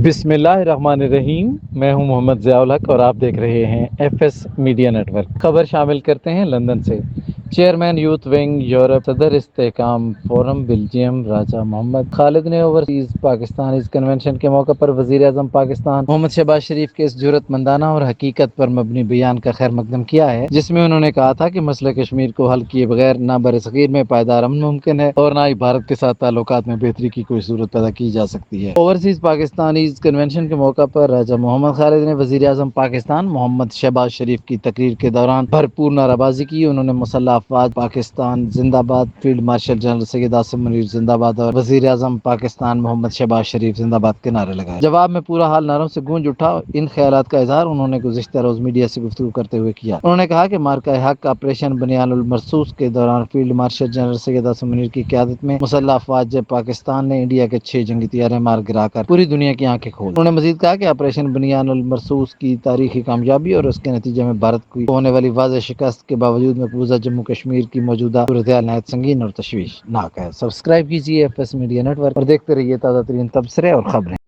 بسم اللہ الرحمن الرحیم، میں ہوں محمد ضیاء الحق اور آپ دیکھ رہے ہیں F S Media Network. خبر شامل کرتے ہیں لندن سے۔ چیئرمین یوتھ ونگ یورپ، صدر استحکام فورم بیلجیم راجہ محمد خالد نے اوورسیز پاکستان کنونشن کے موقع پر وزیر اعظم پاکستان محمد شہباز شریف کے اس جرأت مندانہ اور حقیقت پر مبنی بیان کا خیر مقدم کیا ہے، جس میں انہوں نے کہا تھا کہ مسئلہ کشمیر کو حل کیے بغیر نہ برصغیر میں پائیدار امن ممکن ہے اور نہ ہی بھارت کے ساتھ تعلقات میں بہتری کی کوئی صورت پیدا کی جا سکتی ہے۔ اوورسیز پاکستانی کنونشن کے موقع پر راجہ محمد خالد نے وزیر اعظم پاکستان محمد شہباز شریف کی تقریر کے دوران بھرپور نعرہ بازی کی۔ انہوں نے مسلح افواج پاکستان زندہ باد، field marshal general Syed Asim Munir زندہ باد اور وزیر اعظم پاکستان محمد شہباز شریف زندہ باد کے نعرے لگائے۔ جواب میں پورا حال نعروں سے گونج اٹھا۔ ان خیالات کا اظہار انہوں نے گزشتہ روز میڈیا سے گفتگو کرتے ہوئے کیا۔ انہوں نے کہا کہ مارکہ حق آپریشن بنیان المرصوص کے دوران field marshal general Syed Asim Munir کی قیادت میں مسلح افواج پاکستان نے انڈیا کے 6 جنگی طیارے مار گرا کر پوری دنیا کی آنکھیں کھول۔ انہوں نے مزید کہا کہ آپریشن بنیان المرصوص کی تاریخی کامیابی اور اس کے نتیجے میں بھارت کو ہونے والی واضح شکست کے باوجود مقبوضہ جموں کشمیر کی موجودہ صورتحال نہایت سنگین اور تشویشناک ہے۔ سبسکرائب کیجیے F S Media Network اور دیکھتے رہیے تازہ ترین تبصرے اور خبریں۔